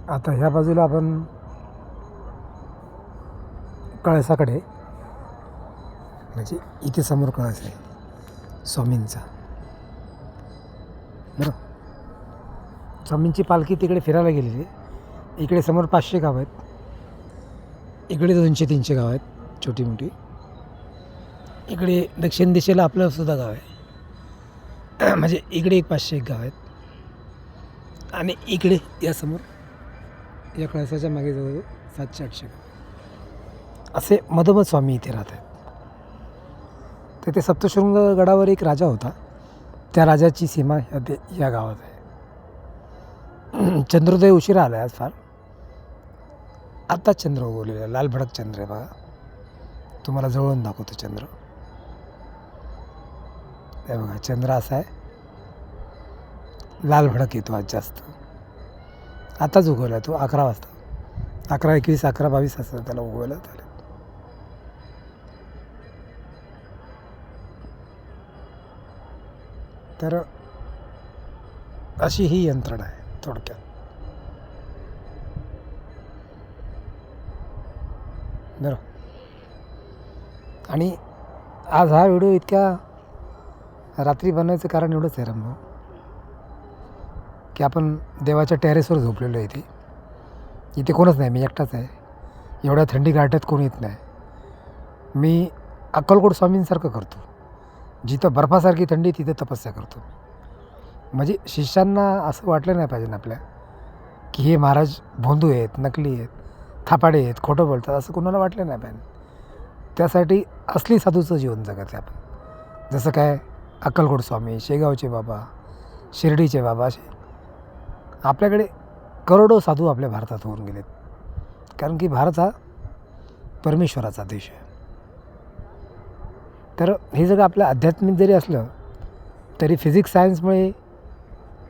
आता ह्या बाजूला आपण कळसाकडे, म्हणजे इथे समोर कळस आहे स्वामींचा. बरं, स्वामींची पालखी तिकडे फिरायला गेलेली. इकडे समोर 500 गाव आहेत, इकडे 200-300 गाव आहेत छोटी मोठी. इकडे दक्षिण दिशेला आपलं सुद्धा गाव आहे, म्हणजे इकडे एक 500 गाव आहेत. आणि इकडे या समोर या कळसाच्या मागे जवळ 700-800 गाव असे मधोमध स्वामी इथे राहत आहेत. तर ते सप्तशृंग गडावर एक राजा होता, त्या राजाची सीमा या गावात आहे. चंद्रोदय उशिरा आला आहे आज फार. आत्ताच चंद्र उगवलेला आहे, लाल भडक चंद्र आहे बघा. तुम्हाला जवळून दाखवतो चंद्र. हे बघा, चंद्र असा आहे, लाल भडक येतो आज जास्त. आताच उगवला तो 11 वाजता, 11:21, 11:22 असं त्याला उगवायला झालं. तर अशी ही यंत्रणा आहे थोडक्यात. बरं, आणि आज हा व्हिडिओ इतक्या रात्री बनवायचं कारण एवढंच आहे रंभ, की आपण देवाच्या टेरेसवर झोपलेलो आहे. इथे कोणच नाही, मी एकटाच आहे. एवढ्या थंडी गारठ्यात कोण येत नाही. मी अक्कलकोट स्वामींसारखं करतो, जिथं बर्फासारखी थंडी तिथे तपस्या करतो. म्हणजे शिष्यांना असं वाटलं नाही पाहिजे ना आपल्या, की हे महाराज भोंदू आहेत, नकली आहेत, थापाडे आहेत, खोटं बोलतात, असं कोणाला वाटलं नाही पाहिजे. त्यासाठी असली साधूचं जीवन जगत आहे आपण. जसं काय अक्कलकोट स्वामी, शेगावचे बाबा, शिर्डीचे बाबा, असे आपल्याकडे करोडो साधू आपल्या भारतात होऊन गेलेत. कारण की भारत हा परमेश्वराचा देश आहे. तर हे जग आपलं आध्यात्मिक जरी असलं तरी फिजिक्स सायन्समुळे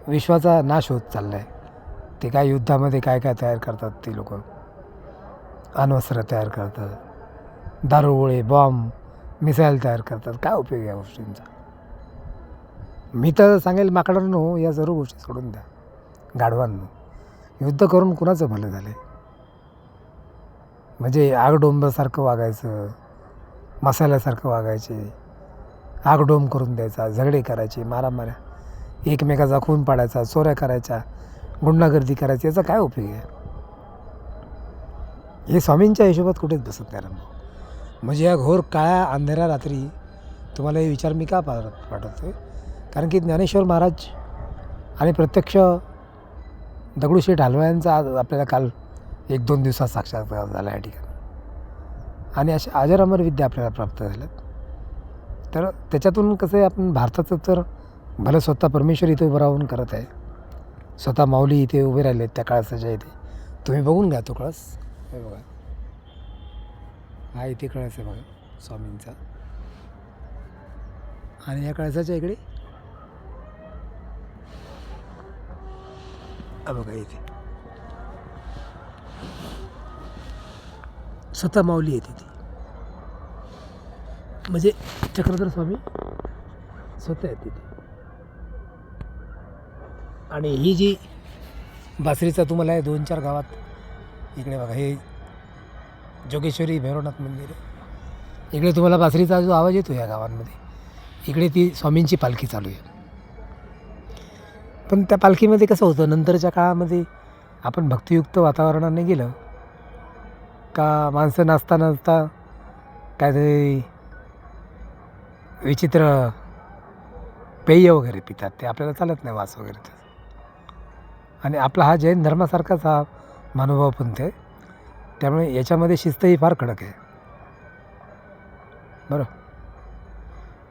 विश्वाचा नाश होत चालला आहे. ते काय युद्धामध्ये काय काय तयार करतात ते लोक, अण्वस्त्र तयार करतात, दारुगोळे, बॉम्ब, मिसाईल तयार करतात. काय उपयोग या गोष्टींचा? मी तर सांगेल माकडांनो, या सर्व गोष्टी सोडून द्या. गाढवांनो, युद्ध करून कुणाचं भलं झालं आहे? म्हणजे आगडोंबासारखं वागायचं, मसाल्यासारखं वागायचे, आगडोंब करून द्यायचा, झगडे करायचे, मारामाऱ्या, एकमेकाचा खून पाडायचा, चोऱ्या करायच्या, गुंडागर्दी करायची, याचा काय उपयोग आहे? हे स्वामींच्या हिशोबात कुठेच बसत नाही रंभ. म्हणजे या घोर काळ्या अंधेऱ्या रात्री तुम्हाला हे विचार मी का पाठवतो? कारण की ज्ञानेश्वर महाराज आणि प्रत्यक्ष दगडूशेठ हलवायांचा आज आपल्याला काल 1-2 दिवसात साक्षात्कार झाला या ठिकाणी. आणि अशा अजरामर विद्या आपल्याला प्राप्त झाल्यात. तर त्याच्यातून कसं आहे, आपण भारताचं तर भलं स्वतः परमेश्वर इथे उभं राहून करत आहे, स्वतः माऊली इथे उभे राहिले त्या कळसाच्या इथे. तुम्ही बघून घ्या तो कळस. हे बघा, हा इथे कळस आहे बघा स्वामींचा. आणि या कळसाच्या इकडे बघा, इथे स्वतः माऊली येते ती. म्हणजे चक्रधर स्वामी स्वतः येते ती. आणि ही जी बासरीचा तुम्हाला आहे 2-4 गावात इकडे बघा, हे जोगेश्वरी भैरवनाथ मंदिर आहे. इकडे तुम्हाला बासरीचा जो आवाज येतो या गावांमध्ये, इकडे ती स्वामींची पालखी चालू आहे. पण त्या पालखीमध्ये कसं होतं, नंतरच्या काळामध्ये आपण भक्तियुक्त वातावरणाने गेलं का माणसं नाचता नाचता काहीतरी विचित्र पेय वगैरे पितात. ते आपल्याला चालत नाही, वास वगैरे. आणि आपला हा जैन धर्मासारखाच हा महानुभाव पंथ आहे, त्यामुळे याच्यामध्ये शिस्तही फार कडक आहे. बरं,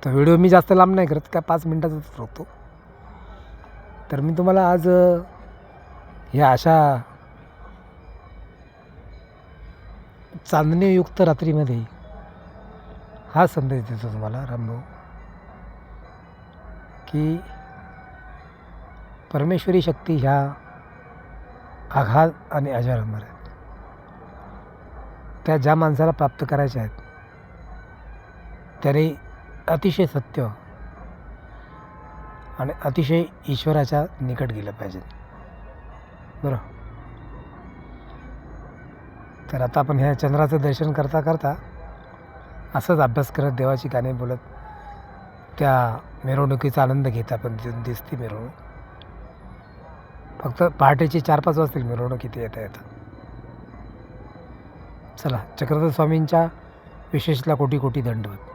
तर व्हिडिओ मी जास्त लांब नाही करत, काय 5 मिनटाचाच रोखतो. तर मी तुम्हाला आज ह्या अशा चांदणेयुक्त रात्रीमध्ये हा संदेश देतो तुम्हाला रामभाऊ, की परमेश्वरी शक्ती ह्या अगाध आणि अजरामर आहेत. त्या ज्या माणसाला प्राप्त करायच्या आहेत त्याने अतिशय सत्य आणि अतिशय ईश्वराच्या निकट गेलं पाहिजे. बरं. तर आता आपण ह्या चंद्राचं दर्शन करता करता असंच अभ्यास करत देवाची गाणी बोलत त्या मिरवणुकीचा आनंद घेत आपण दिसते मिरवणूक. फक्त पहाटेचे 4-5 वाजतील मिरवणूक इथे येता येतं. चला, चक्रधर स्वामींच्या विशेषला कोटी कोटी दंडवत.